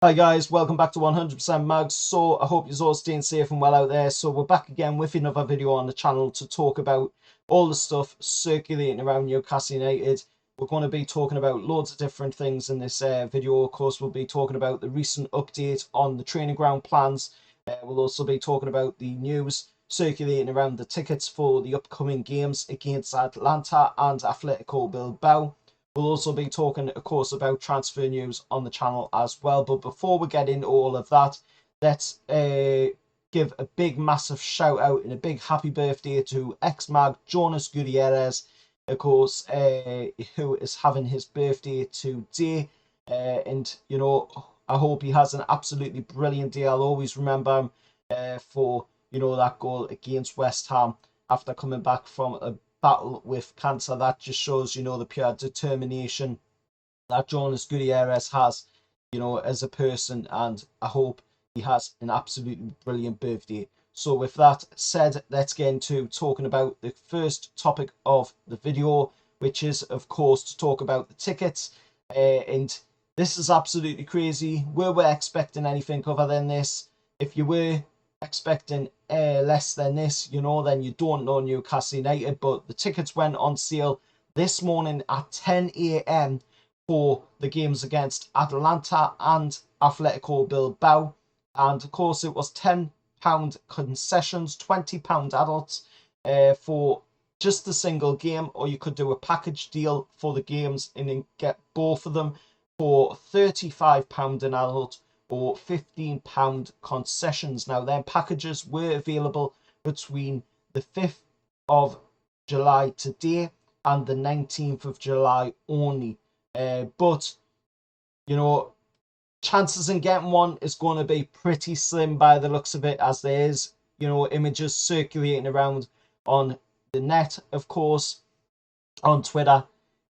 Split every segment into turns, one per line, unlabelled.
Hi guys, welcome back to 100% Mags. So I hope you're all staying safe and well out there. So we're back again with another video on the channel to talk about all the stuff circulating around Newcastle United. We're going to be talking about loads of different things in this video. Of course, we'll be talking about the recent update on the training ground plans. We'll also be talking about the news circulating around the tickets for the upcoming games against Atlanta and Atletico Bilbao. We'll also be talking, of course, about transfer news on the channel as well. But before we get into all of that, let's give a big, massive shout out and a big happy birthday to ex-mag Jonas Gutierrez, of course, who is having his birthday today. And, you know, I hope he has an absolutely brilliant day. I'll always remember him for, that goal against West Ham after coming back from a battle with cancer. That just shows, the pure determination that Jonas Gutierrez has, as a person, and I hope he has an absolutely brilliant birthday. So with that said, let's get into talking about the first topic of the video, which is, of course, to talk about the tickets. And this is absolutely crazy. Were we expecting anything other than this? If you were expecting less than this, then you don't know Newcastle United. But the tickets went on sale this morning at 10 a.m. for the games against Atlanta and Atletico Bilbao. And of course, it was £10 concessions, £20 adults for just the single game, or you could do a package deal for the games and then get both of them for £35 an adult or £15 concessions. Now, then packages were available between the 5th of July today and the 19th of July only. But, chances in getting one is going to be pretty slim by the looks of it, as there is, images circulating around on the net, of course, on Twitter.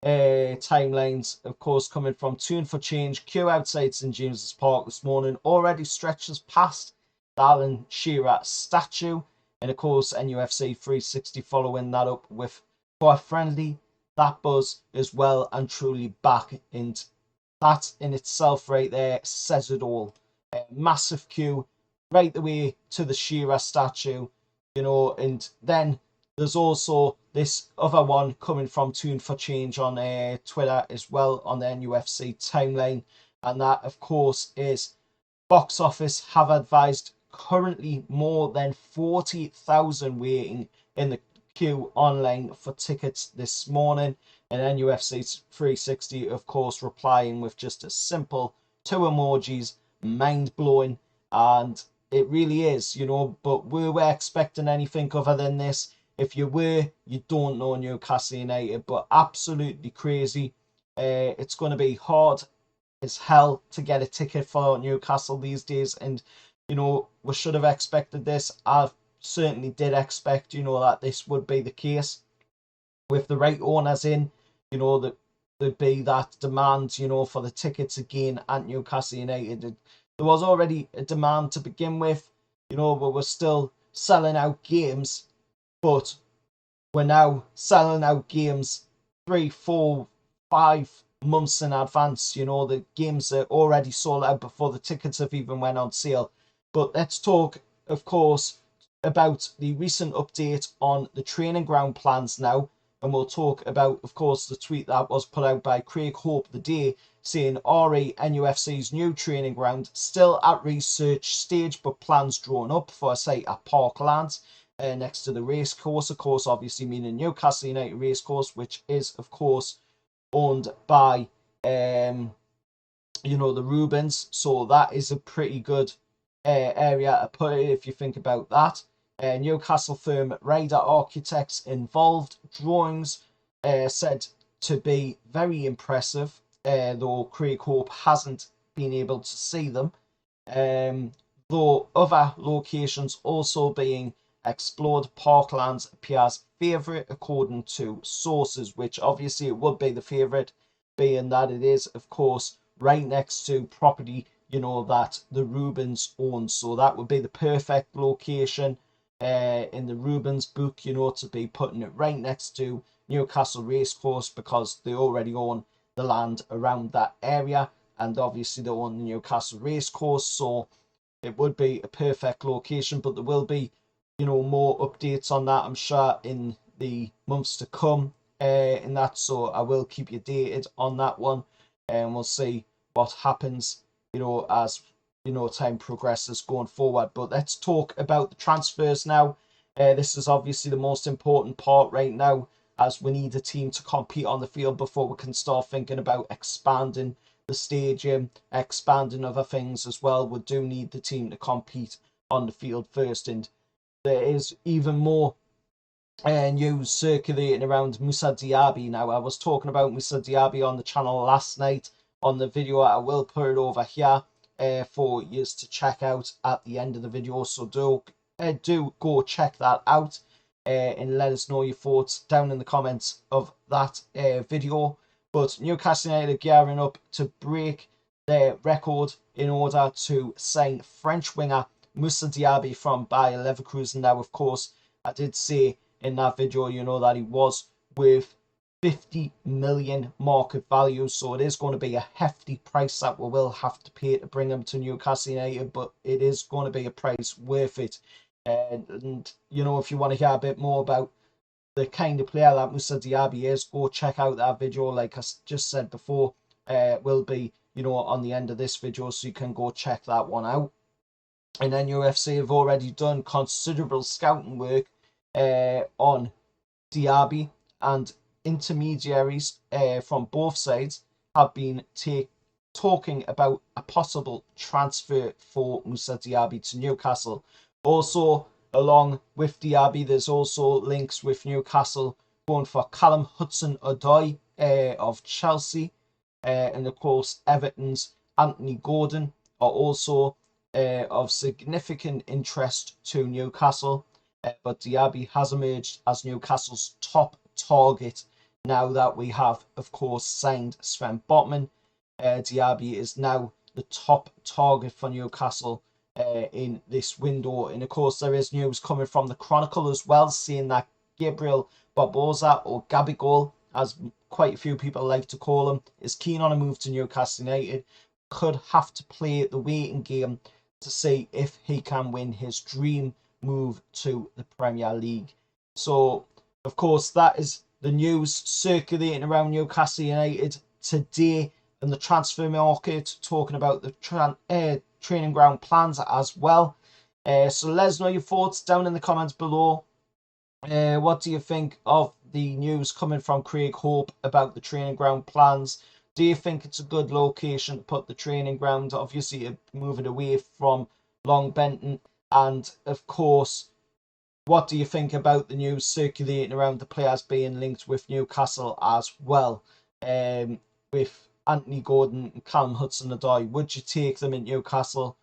Timelines, of course, coming from Tune for Change. Queue outside St James's Park this morning already stretches past the Alan Shearer statue, and of course NUFC 360 following that up with quite friendly. That buzz is well and truly back, and that in itself right there says it all. Massive queue right the way to the Shearer statue, and then there's also this other one coming from Tune for Change on Twitter as well on the NUFC timeline. And that, of course, is Box Office have advised currently more than 40,000 waiting in the queue online for tickets this morning. And NUFC 360, of course, replying with just a simple two emojis, mind blowing. And it really is, but were we expecting anything other than this? If you were, you don't know Newcastle United, but absolutely crazy. It's going to be hard as hell to get a ticket for Newcastle these days, and we should have expected this. I certainly did expect, that this would be the case with the right owners in. That there'd be that demand, for the tickets again at Newcastle United. There was already a demand to begin with, but we're still selling out games. But we're now selling out games 3, 4, 5 months in advance. The games are already sold out before the tickets have even went on sale. But let's talk, of course, about the recent update on the training ground plans now. And we'll talk about, of course, the tweet that was put out by Craig Hope the day saying RE NUFC's new training ground still at research stage, but plans drawn up for a site at Parklands. Next to the race course, of course, obviously meaning Newcastle United race course, which is, of course, owned by, the Rubens. So that is a pretty good area to put it if you think about that. Newcastle firm Ryder Architects involved. Drawings said to be very impressive, though Craig Hope hasn't been able to see them. Though other locations also being explored, Parklands appears favourite according to sources, which obviously it would be the favourite, being that it is, of course, right next to property, that the Rubens own. So that would be the perfect location in the Rubens book, to be putting it right next to Newcastle Racecourse, because they already own the land around that area. and obviously they own the Newcastle racecourse, so it would be a perfect location. But there will be, more updates on that, I'm sure, in the months to come. In that, so I will keep you updated on that one, and we'll see what happens, as time progresses going forward. But let's talk about the transfers now. This is obviously the most important part right now, as we need a team to compete on the field before we can start thinking about expanding the stadium, expanding other things as well. We do need the team to compete on the field first, and there is even more news circulating around Moussa Diaby. Now, I was talking about Moussa Diaby on the channel last night on the video. I will put it over here for you to check out at the end of the video, so do go check that out and let us know your thoughts down in the comments of that video. But Newcastle United are gearing up to break their record in order to sign French winger Moussa Diaby from Bayer Leverkusen. Now, of course, I did say in that video, that he was worth 50 million market value, so it is going to be a hefty price that we will have to pay to bring him to Newcastle United, but it is going to be a price worth it. And if you want to hear a bit more about the kind of player that Moussa Diaby is, go check out that video. Like I just said before, will be on the end of this video, so you can go check that one out. And then UFC have already done considerable scouting work on Diaby, and intermediaries from both sides have been talking about a possible transfer for Moussa Diaby to Newcastle. Also, along with Diaby, there's also links with Newcastle going for Callum Hudson-Odoi of Chelsea, and of course Everton's Anthony Gordon are also of significant interest to Newcastle. But Diaby has emerged as Newcastle's top target now that we have, of course, signed Sven Botman. Diaby is now the top target for Newcastle in this window. And of course, there is news coming from the Chronicle as well, saying that Gabriel Barbosa, or Gabigol, as quite a few people like to call him, is keen on a move to Newcastle United. Could have to play the waiting game to see if he can win his dream move to the Premier League. So, of course, that is the news circulating around Newcastle United today in the transfer market, talking about the training ground plans as well. So let us know your thoughts down in the comments below. What do you think of the news coming from Craig Hope about the training ground plans? Do you think it's a good location to put the training ground? Obviously, moving away from Long Benton. And of course, what do you think about the news circulating around the players being linked with Newcastle as well? With Anthony Gordon and Callum Hudson-Odoi, would you take them in Newcastle?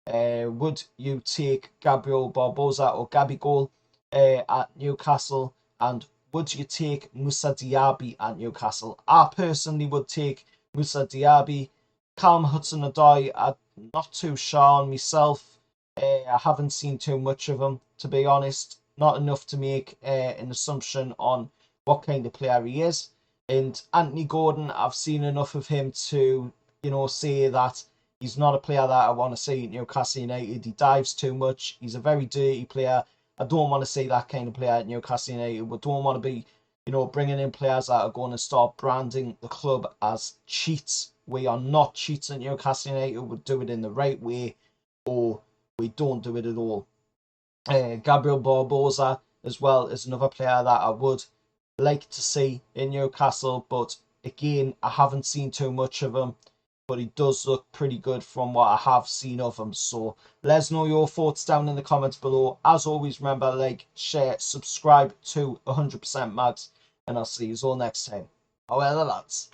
Would you take Gabriel Barbosa or Gabigol at Newcastle? And would you take Moussa Diaby at Newcastle? I personally would take Moussa Diaby. Callum Hudson-Odoi, I'm not too sure on myself. I haven't seen too much of him, to be honest. Not enough to make an assumption on what kind of player he is. And Anthony Gordon, I've seen enough of him to, say that he's not a player that I want to see at Newcastle United. He dives too much. He's a very dirty player. I don't want to see that kind of player at Newcastle United. We don't want to be, bringing in players that are going to start branding the club as cheats. We are not cheats at Newcastle United. We'll do it in the right way, or we don't do it at all. Gabriel Barbosa as well is another player that I would like to see in Newcastle, but again, I haven't seen too much of him, but he does look pretty good from what I have seen of him. So let us know your thoughts down in the comments below. As always, remember, like, share, subscribe to 100% Mags, and I'll see you all next time. However, lads.